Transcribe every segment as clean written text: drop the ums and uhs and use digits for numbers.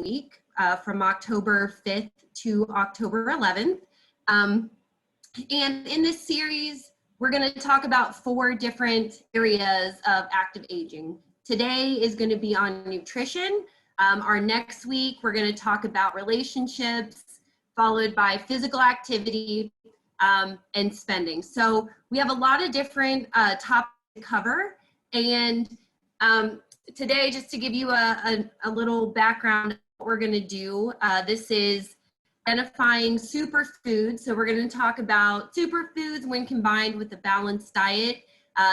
week from October 5th to October 11th. And in this series, we're going to talk about 4 different areas of active aging. Today is going to be on nutrition. Our next week, we're going to talk about relationships, followed by physical activity and spending. So we have a lot of different topics to cover. And today, just to give you a little background of what we're going to do, this is identifying superfoods. So we're going to talk about superfoods when combined with a balanced diet.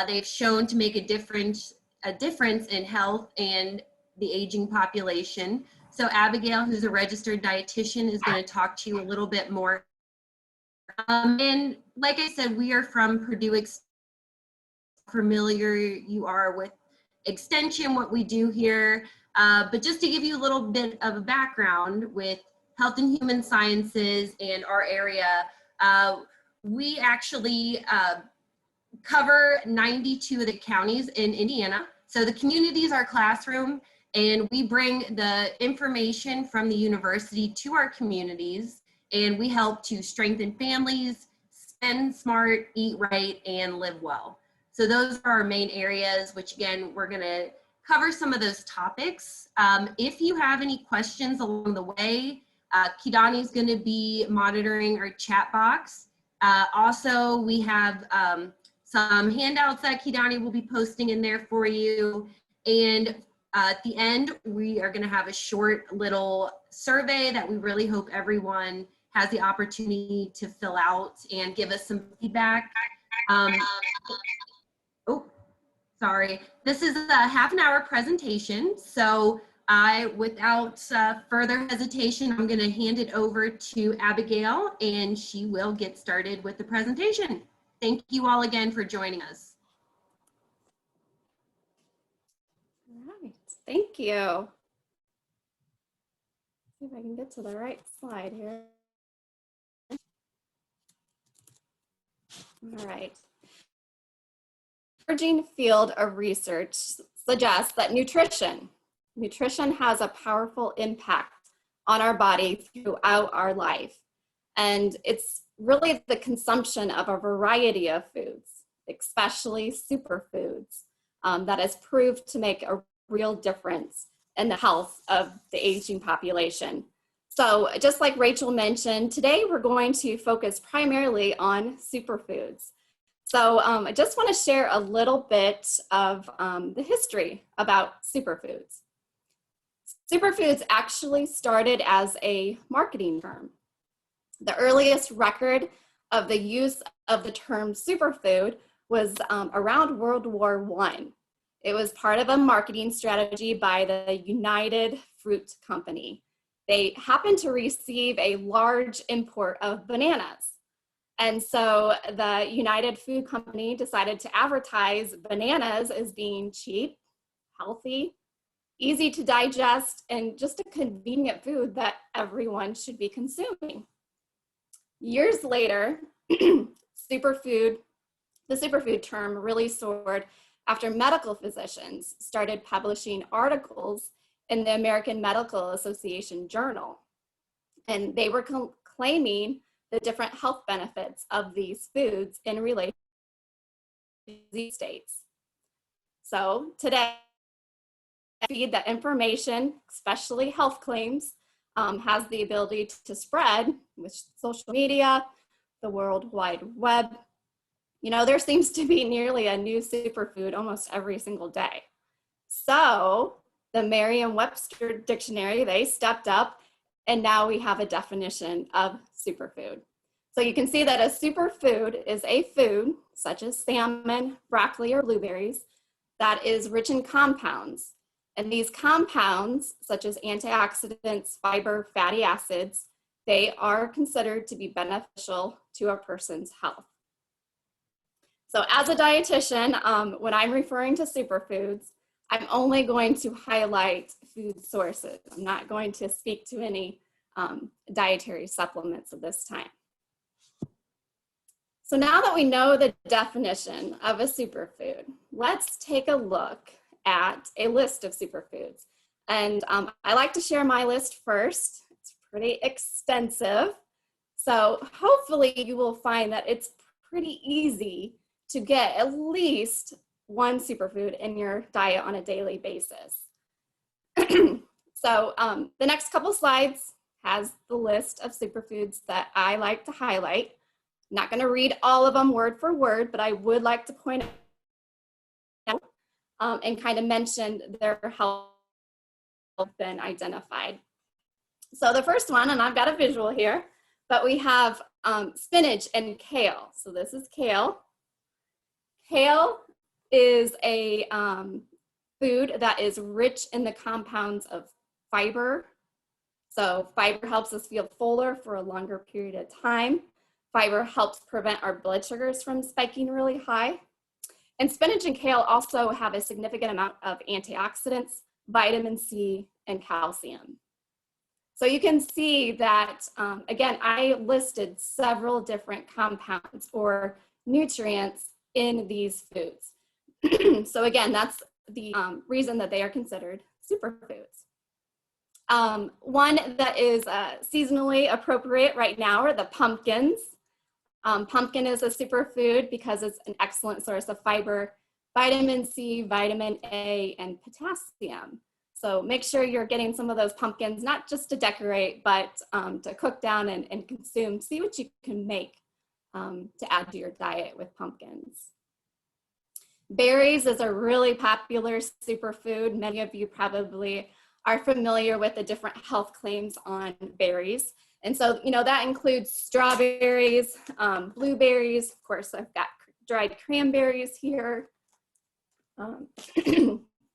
They've shown to make a difference in health and the aging population. So Abigail, who's a registered dietitian, is going to talk to you a little bit more. And like I said, we are from Purdue. Familiar you are with Extension, what we do here. But just to give you a little bit of a background with Health and Human Sciences and our area, we actually cover 92 of the counties in Indiana. So the community is our classroom, and we bring the information from the university to our communities, and we help to strengthen families, spend smart, eat right, and live well. So those are our main areas, which again, we're gonna cover some of those topics. If you have any questions along the way, Kidani is gonna be monitoring our chat box. Also, we have some handouts that Kidani will be posting in there for you. And at the end, we are gonna have a short little survey that we really hope everyone has the opportunity to fill out and give us some feedback. Oh, sorry. This is a half-an-hour presentation. So without further hesitation, I'm gonna hand it over to Abigail, and she will get started with the presentation. Thank you all again for joining us. All right, thank you. See if I can get to the right slide here. All right. Emerging field of research suggests that nutrition has a powerful impact on our body throughout our life. And it's really the consumption of a variety of foods, especially superfoods, that has proved to make a real difference in the health of the aging population. So just like Rachel mentioned, today we're going to focus primarily on superfoods. So I just want to share a little bit of the history about superfoods. Superfoods actually started as a marketing term. The earliest record of the use of the term superfood was around World War I. It was part of a marketing strategy by the United Fruit Company. They happened to receive a large import of bananas. And so the United Food Company decided to advertise bananas as being cheap, healthy, easy to digest, and just a convenient food that everyone should be consuming. Years later, the superfood term really soared after medical physicians started publishing articles in the American Medical Association journal. And they were claiming the different health benefits of these foods in relation to disease states. So today, feed that information, especially health claims, has the ability to spread with social media, the World Wide Web. You know, there seems to be nearly a new superfood almost every single day. So the Merriam-Webster dictionary, they stepped up, and now we have a definition of superfood. So you can see that a superfood is a food, such as salmon, broccoli, or blueberries, that is rich in compounds. And these compounds, such as antioxidants, fiber, fatty acids, they are considered to be beneficial to a person's health. So as a dietitian, when I'm referring to superfoods, I'm only going to highlight food sources. I'm not going to speak to any dietary supplements at this time. So now that we know the definition of a superfood, let's take a look at a list of superfoods. And I like to share my list first. It's pretty extensive. So hopefully you will find that it's pretty easy to get at least one superfood in your diet on a daily basis. So the next couple slides has the list of superfoods that I like to highlight. I'm not going to read all of them word for word, but I would like to point out and kind of mention their health been identified. So the first one, and I've got a visual here, but we have spinach and kale. So this is kale. Kale is a food that is rich in the compounds of fiber. So fiber helps us feel fuller for a longer period of time. Fiber helps prevent our blood sugars from spiking really high. And spinach and kale also have a significant amount of antioxidants, vitamin C, and calcium. So you can see that, again, I listed several different compounds or nutrients in these foods. So again, that's the reason that they are considered superfoods. One that is seasonally appropriate right now are the pumpkins. Pumpkin is a superfood because it's an excellent source of fiber, vitamin C, vitamin A, and potassium. So make sure you're getting some of those pumpkins, not just to decorate, but to cook down and consume. See what you can make to add to your diet with pumpkins. Berries is a really popular superfood. Many of you probably are familiar with the different health claims on berries. And so, you know, that includes strawberries, blueberries. Of course, I've got dried cranberries here.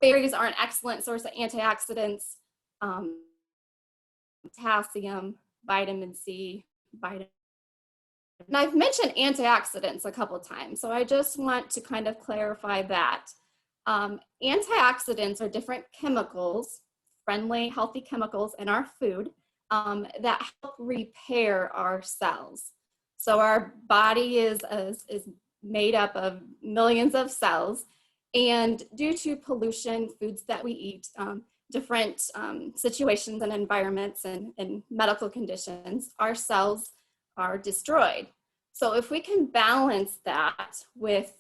Berries are an excellent source of antioxidants, potassium, vitamin C, vitamin. And I've mentioned antioxidants a couple of times, so I just want to kind of clarify that. Antioxidants are different chemicals, friendly, healthy chemicals in our food that help repair our cells. So our body is made up of millions of cells, and due to pollution, foods that we eat, different situations and environments and medical conditions, our cells are destroyed. So if we can balance that with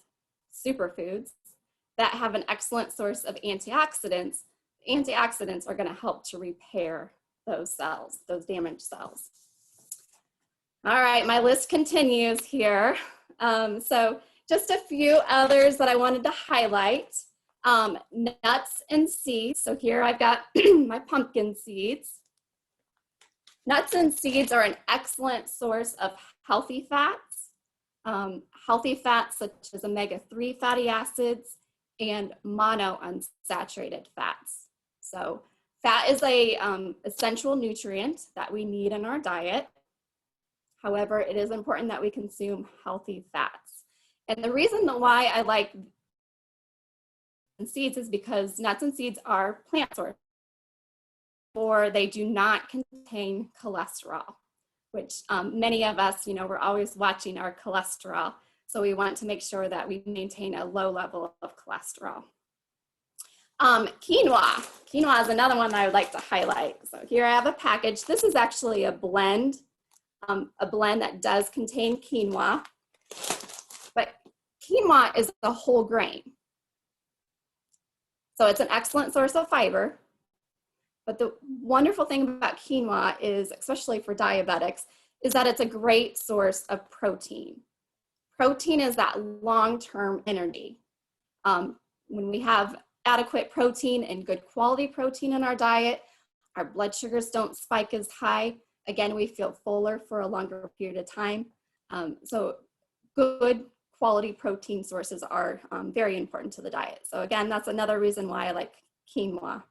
superfoods that have an excellent source of antioxidants, antioxidants are going to help to repair those cells, those damaged cells. All right, my list continues here. So just a few others that I wanted to highlight. Nuts and seeds. So here I've got my pumpkin seeds. Nuts and seeds are an excellent source of healthy fats. Healthy fats such as omega-3 fatty acids and monounsaturated fats. So fat is a essential nutrient that we need in our diet. However, it is important that we consume healthy fats. And the reason why I like seeds is because nuts and seeds are plant sources, or they do not contain cholesterol, which many of us, you know, we're always watching our cholesterol. So we want to make sure that we maintain a low level of cholesterol. Quinoa. Quinoa is another one that I would like to highlight. So here I have a package. This is actually a blend that does contain quinoa. But quinoa is a whole grain. So it's an excellent source of fiber. But the wonderful thing about quinoa is, especially for diabetics, is that it's a great source of protein. Protein is that long-term energy. When we have adequate protein and good quality protein in our diet, our blood sugars don't spike as high. Again, we feel fuller for a longer period of time. So good quality protein sources are very important to the diet. So again, that's another reason why I like quinoa.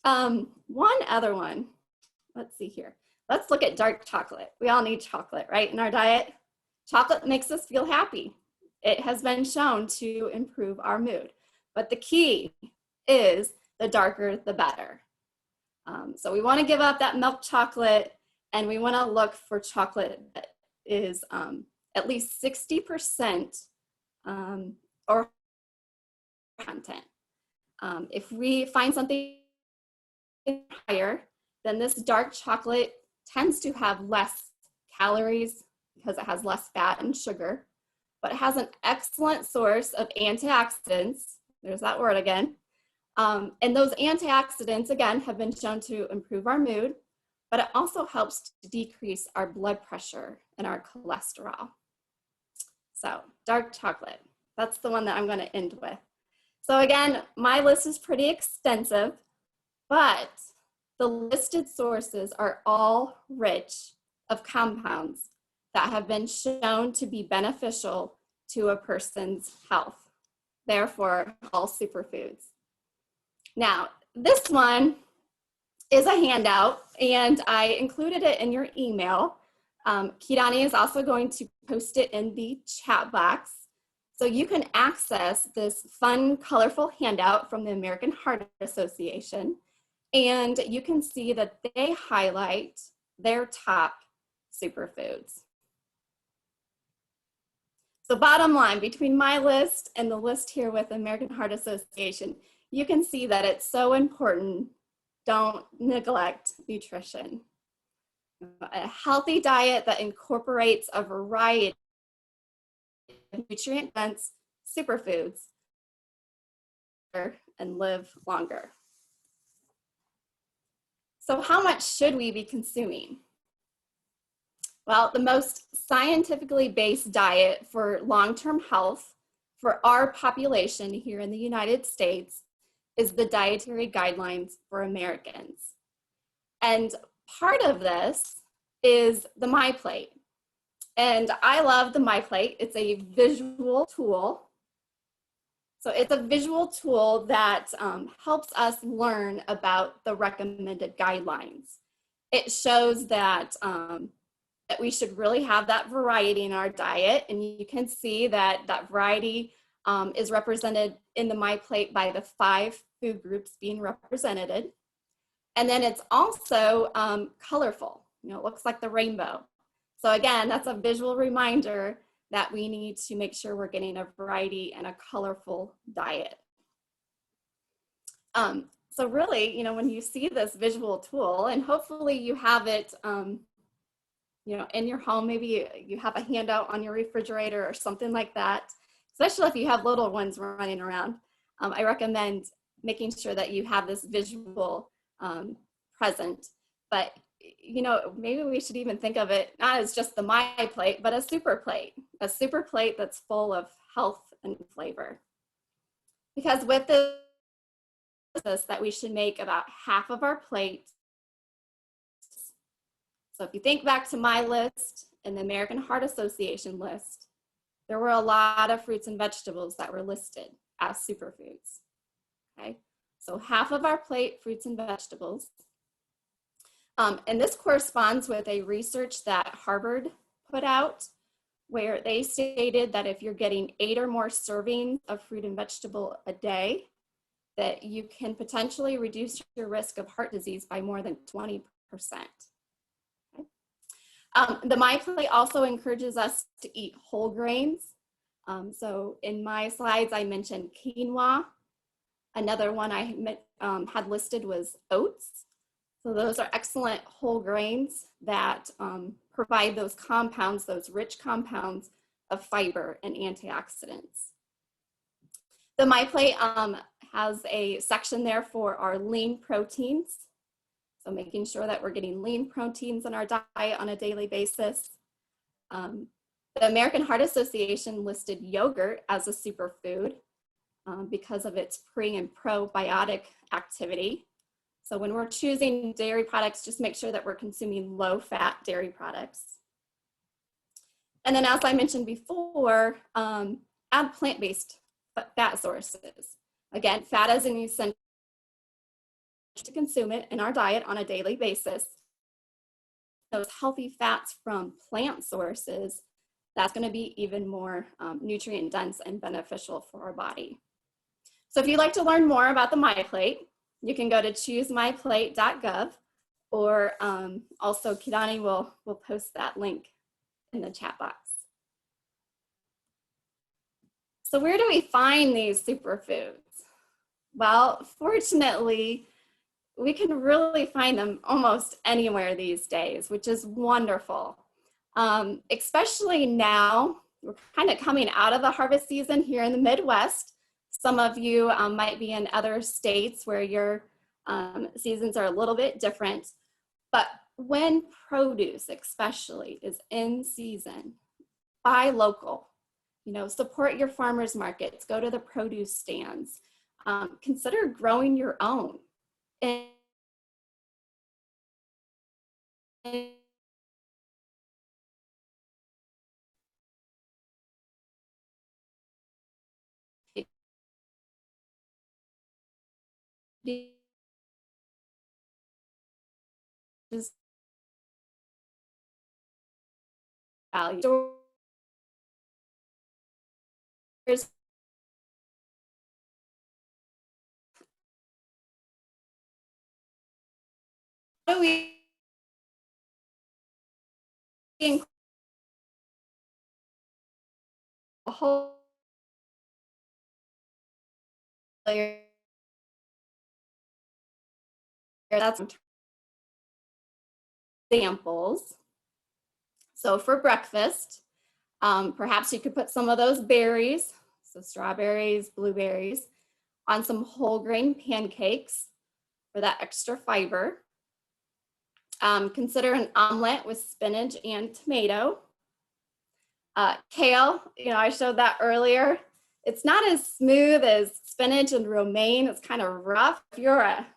One other one, let's see here. Let's look at dark chocolate. We all need chocolate, right, in our diet. Chocolate makes us feel happy. It has been shown to improve our mood. But the key is the darker, the better. So we want to give up that milk chocolate, and we want to look for chocolate that is at least 60% or content. If we find something higher, then this dark chocolate tends to have less calories because it has less fat and sugar, but it has an excellent source of antioxidants. There's that word again. And those antioxidants, again, have been shown to improve our mood, but it also helps to decrease our blood pressure and our cholesterol. So dark chocolate, that's the one that I'm going to end with. So again, my list is pretty extensive, but the listed sources are all rich of compounds that have been shown to be beneficial to a person's health. Therefore, all superfoods. Now, this one is a handout, and I included it in your email. Kidani is also going to post it in the chat box. So you can access this fun, colorful handout from the American Heart Association, and you can see that they highlight their top superfoods. So bottom line, between my list and the list here with the American Heart Association, you can see that it's so important. Don't neglect nutrition. A healthy diet that incorporates a variety of nutrient-dense superfoods and live longer. So how much should we be consuming? Well, the most scientifically based diet for long-term health for our population here in the United States is the Dietary Guidelines for Americans. And part of this is the MyPlate. And I love the MyPlate. It's a visual tool. So it's a visual tool that helps us learn about the recommended guidelines. It shows that we should really have that variety in our diet, and you can see that that variety is represented in the MyPlate by the 5 food groups being represented. And then it's also colorful. You know, it looks like the rainbow. So again, that's a visual reminder that we need to make sure we're getting a variety and a colorful diet. So really, you know, when you see this visual tool, and hopefully you have it, you know, in your home, maybe you have a handout on your refrigerator or something like that, especially if you have little ones running around. I recommend making sure that you have this visual present. But you know, maybe we should even think of it not as just the MyPlate, but a super plate that's full of health and flavor. Because with this, that we should make about half of our plate. So if you think back to my list and the American Heart Association list, there were a lot of fruits and vegetables that were listed as superfoods. Okay, so half of our plate, fruits and vegetables. And this corresponds with a research that Harvard put out, where they stated that if you're getting 8 or more servings of fruit and vegetable a day, that you can potentially reduce your risk of heart disease by more than 20%. Okay. The MyPlate also encourages us to eat whole grains. So in my slides, I mentioned quinoa. Another one I had listed was oats. So those are excellent whole grains that provide those compounds, those rich compounds of fiber and antioxidants. The MyPlate has a section there for our lean proteins. So making sure that we're getting lean proteins in our diet on a daily basis. The American Heart Association listed yogurt as a superfood because of its pre and probiotic activity. So when we're choosing dairy products, just make sure that we're consuming low-fat dairy products. And then as I mentioned before, add plant-based fat sources. Again, fat is an essential to consume it in our diet on a daily basis. Those healthy fats from plant sources, that's going to be even more nutrient dense and beneficial for our body. So if you'd like to learn more about the MyPlate, you can go to choosemyplate.gov, or also Kidani will post that link in the chat box. So where do we find these superfoods? Well, fortunately, we can really find them almost anywhere these days, which is wonderful. Especially now, we're kind of coming out of the harvest season here in the Midwest. Some of you might be in other states where your seasons are a little bit different, but when produce especially is in season, buy local. You know, support your farmers markets, go to the produce stands, consider growing your own. And just value. How do we include a whole layer? That's examples. So for breakfast, perhaps you could put some of those berries, so strawberries, blueberries, on some whole grain pancakes for that extra fiber. Consider an omelet with spinach and tomato. Kale, you know, I showed that earlier. It's not as smooth as spinach and romaine. It's kind of rough. If you're a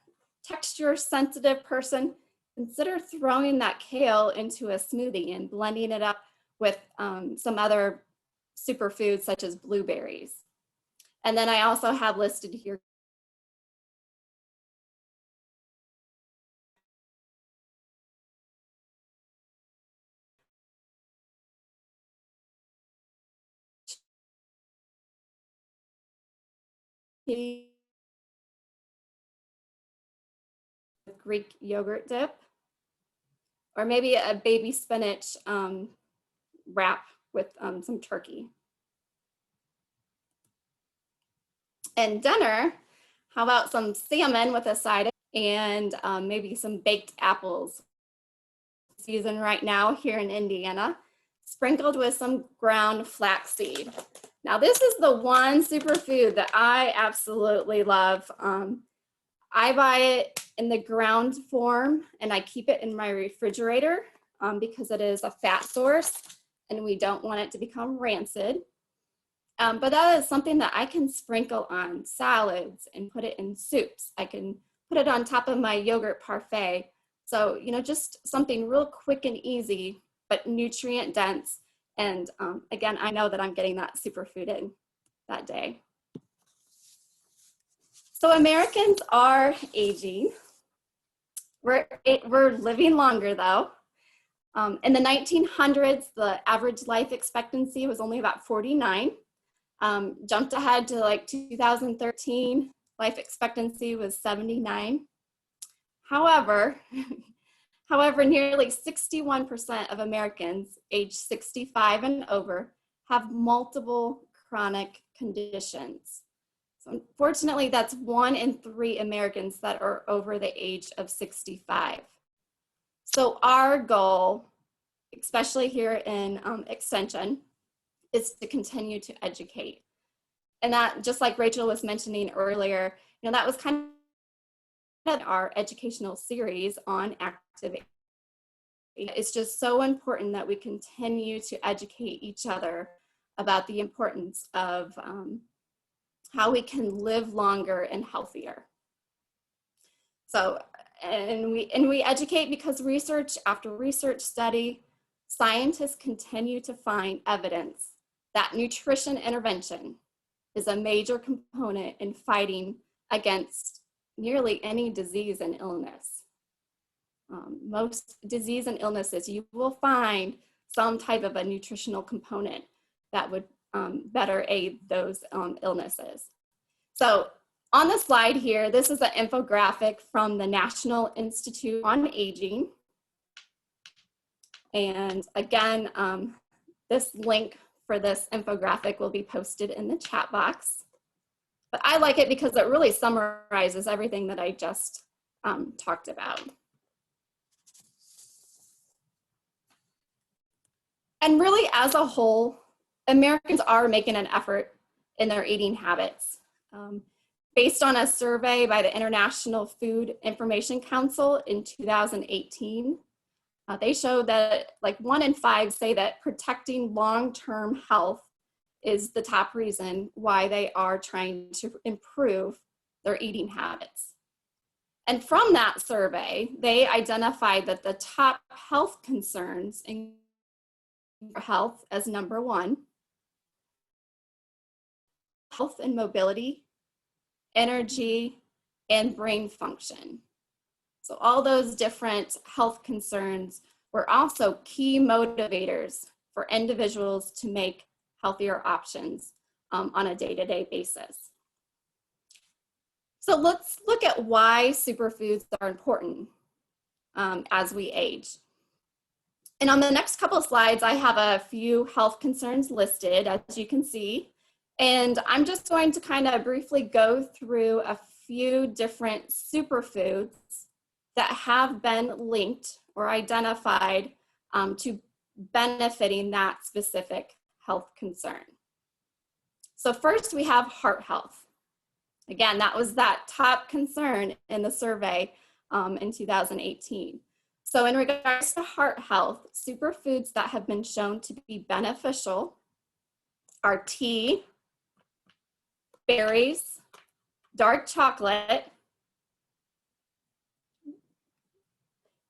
texture sensitive person, consider throwing that kale into a smoothie and blending it up with some other superfoods such as blueberries. And then I also have listed here Greek yogurt dip, or maybe a baby spinach wrap with some turkey. And dinner, how about some salmon with a side and maybe some baked apples. Season right now here in Indiana, sprinkled with some ground flaxseed. Now this is the one superfood that I absolutely love. I buy it in the ground form and I keep it in my refrigerator because it is a fat source and we don't want it to become rancid. But that is something that I can sprinkle on salads and put it in soups. I can put it on top of my yogurt parfait. So, you know, just something real quick and easy, but nutrient dense. And again, I know that I'm getting that superfood in that day. So Americans are aging. We're living longer though. In the 1900s, the average life expectancy was only about 49. Jumped ahead to like 2013, life expectancy was 79. However, nearly 61% of Americans aged 65 and over have multiple chronic conditions. So unfortunately, that's 1 in 3 Americans that are over the age of 65. So our goal, especially here in Extension, is to continue to educate. And that, just like Rachel was mentioning earlier, you know, that was kind of our educational series on active. It's just so important that we continue to educate each other about the importance of how we can live longer and healthier. So, and we educate because research after research study, scientists continue to find evidence that nutrition intervention is a major component in fighting against nearly any disease and illness. Most disease and illnesses, you will find some type of a nutritional component that would better aid those illnesses. So on the slide here, this is an infographic from the National Institute on Aging. And again, this link for this infographic will be posted in the chat box. But I like it because it really summarizes everything that I just talked about. And really, as a whole, Americans are making an effort in their eating habits. Based on a survey by the International Food Information Council in 2018, they showed that like 1 in 5 say that protecting long-term health is the top reason why they are trying to improve their eating habits. And from that survey, they identified that the top health concerns in health as number 1, health and mobility, energy, and brain function. So all those different health concerns were also key motivators for individuals to make healthier options on a day-to-day basis. So let's look at why superfoods are important as we age. And on the next couple of slides, I have a few health concerns listed, as you can see. And I'm just going to kind of briefly go through a few different superfoods that have been linked or identified to benefiting that specific health concern. So first we have heart health. Again, that was that top concern in the survey in 2018. So in regards to heart health, superfoods that have been shown to be beneficial are tea, berries, dark chocolate,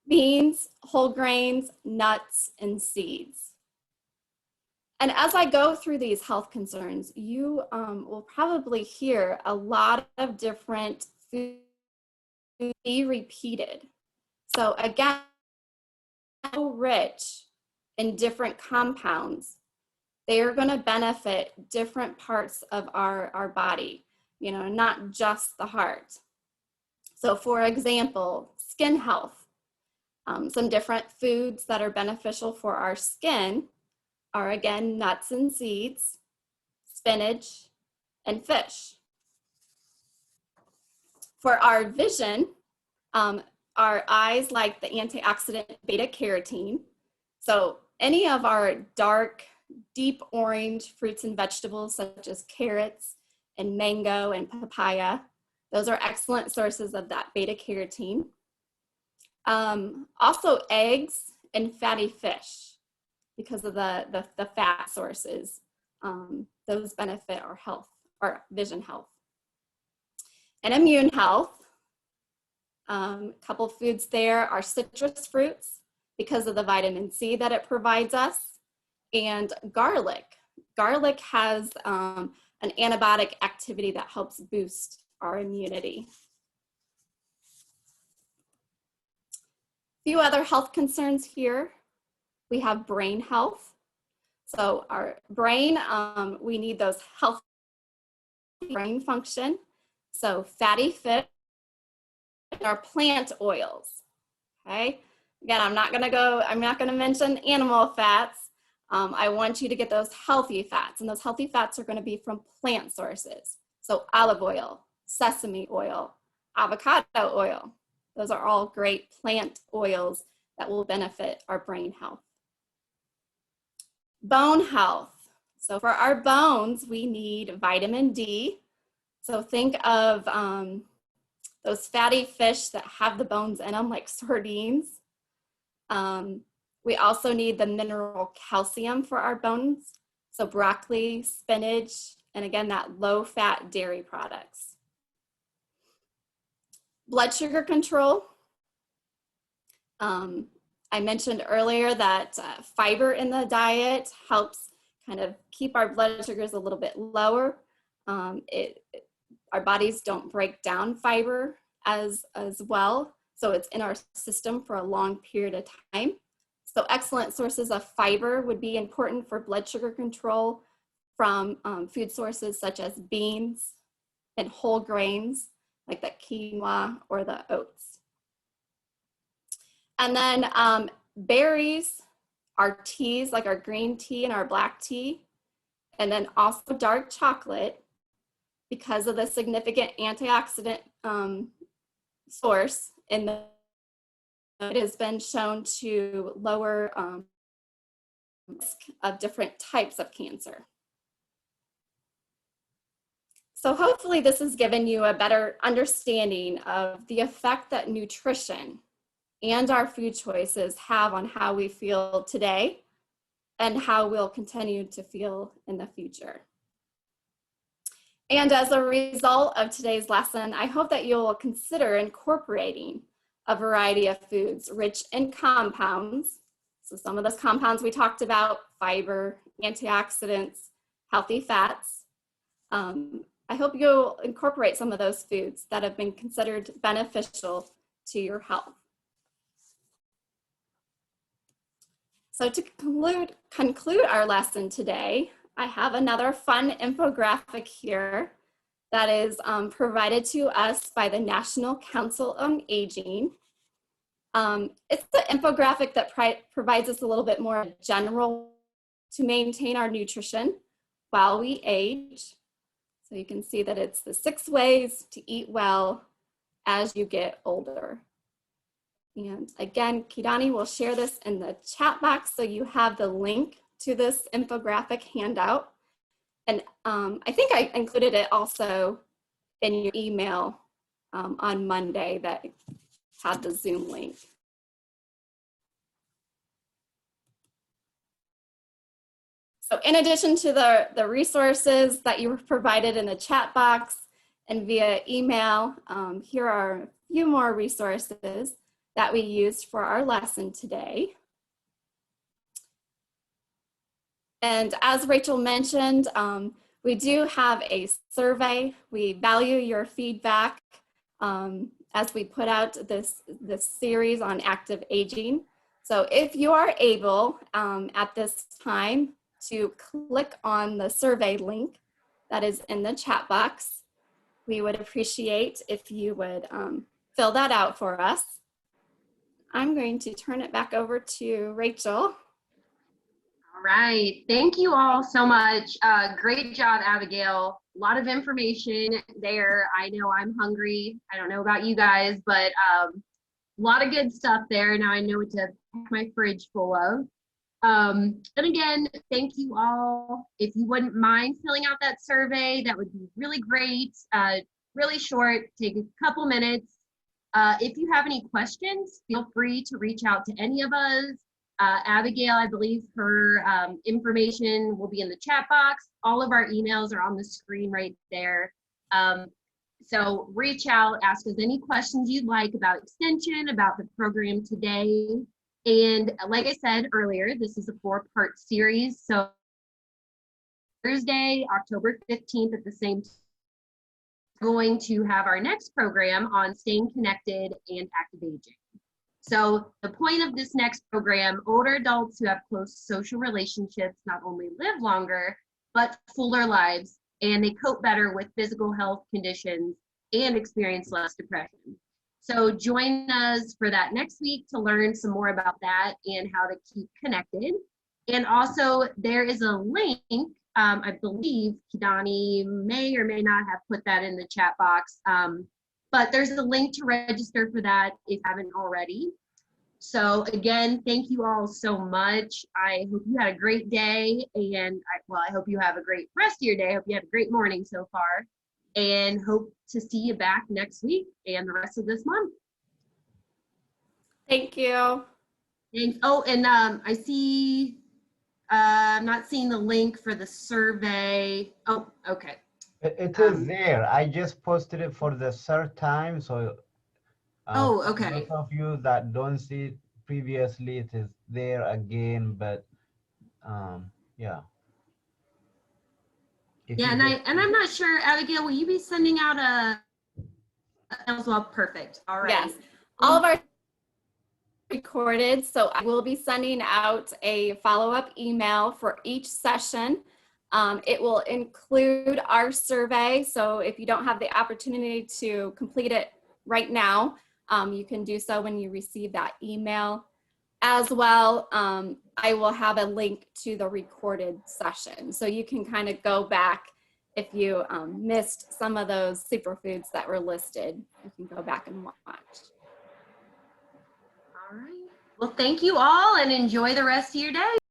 beans, whole grains, nuts, and seeds. And as I go through these health concerns, you will probably hear a lot of different foods be repeated. So again, so rich in different compounds, they are going to benefit different parts of our body, you know, not just the heart. So for example, skin health. Some different foods that are beneficial for our skin are, again, nuts and seeds, spinach, and fish. For our vision, our eyes like the antioxidant beta carotene. So any of our dark, deep orange fruits and vegetables such as carrots and mango and papaya, those are excellent sources of that beta carotene. Also eggs and fatty fish because of the fat sources. Those benefit our health, our vision health. And immune health, couple foods there are citrus fruits because of the vitamin C that it provides us, and garlic. Garlic has an antibiotic activity that helps boost our immunity. Few other health concerns here. We have brain health. So our brain, we need those healthy brain function. So fatty fish are plant oils, okay? Again, I'm not gonna mention animal fats. I want you to get those healthy fats, and those healthy fats are gonna be from plant sources. So olive oil, sesame oil, avocado oil. Those are all great plant oils that will benefit our brain health. Bone health. So for our bones, we need vitamin D. So think of those fatty fish that have the bones in them, like sardines. We also need the mineral calcium for our bones. So broccoli, spinach, and again, that low-fat dairy products. Blood sugar control. I mentioned earlier that fiber in the diet helps kind of keep our blood sugars a little bit lower. Our bodies don't break down fiber as well, so it's in our system for a long period of time. So excellent sources of fiber would be important for blood sugar control from food sources such as beans and whole grains, like the quinoa or the oats. And then berries, our teas, like our green tea and our black tea, and then also dark chocolate, because of the significant antioxidant source in the it has been shown to lower risk of different types of cancer. So hopefully this has given you a better understanding of the effect that nutrition and our food choices have on how we feel today and how we'll continue to feel in the future. And as a result of today's lesson, I hope that you'll consider incorporating a variety of foods rich in compounds. So some of those compounds we talked about: fiber, antioxidants, healthy fats. I hope you'll incorporate some of those foods that have been considered beneficial to your health. So to conclude our lesson today, I have another fun infographic here that is provided to us by the National Council on Aging. It's the infographic that provides us a little bit more general to maintain our nutrition while we age. So you can see that it's the 6 ways to eat well as you get older. And again, Kidani will share this in the chat box so you have the link to this infographic handout. And I think I included it also in your email on Monday that had the Zoom link. So in addition to the resources that you were provided in the chat box and via email, here are a few more resources that we used for our lesson today. And as Rachel mentioned, we do have a survey. We value your feedback as we put out this series on active aging. So if you are able at this time to click on the survey link that is in the chat box, we would appreciate if you would fill that out for us. I'm going to turn it back over to Rachel. All right, thank you all so much. Great job, Abigail. A lot of information there. I know I'm hungry. I don't know about you guys, but a lot of good stuff there. Now I know what to pack my fridge full of. And again, thank you all. If you wouldn't mind filling out that survey, that would be really great. Really short, take a couple minutes. If you have any questions, feel free to reach out to any of us. Abigail, I believe her information will be in the chat box. All of our emails are on the screen right there. So reach out, ask us any questions you'd like about extension, about the program today. And like I said earlier, this is a 4-part series. So Thursday, October 15th at the same time, going to have our next program on staying connected and active aging. So the point of this next program, older adults who have close social relationships not only live longer, but fuller lives, and they cope better with physical health conditions and experience less depression. So join us for that next week to learn some more about that and how to keep connected. And also there is a link, I believe Kidani may or may not have put that in the chat box, but there's a link to register for that if you haven't already. So again, thank you all so much. I hope you had a great day, and I hope you have a great rest of your day. I hope you had a great morning so far, and hope to see you back next week and the rest of this month. Thank you. Thanks. Oh, and I see, I'm not seeing the link for the survey. Oh, okay. It is there. I just posted it for the third time. So oh, okay. those of you that don't see it previously, it is there again. But yeah. Yeah, and I'm not sure, Abigail, will you be sending out a as well? Perfect. All right. Yes. All of our recorded, so I will be sending out a follow-up email for each session. It will include our survey, so if you don't have the opportunity to complete it right now, you can do so when you receive that email. As well, I will have a link to the recorded session, so you can kind of go back if you missed some of those superfoods that were listed. You can go back and watch. Well, thank you all and enjoy the rest of your day.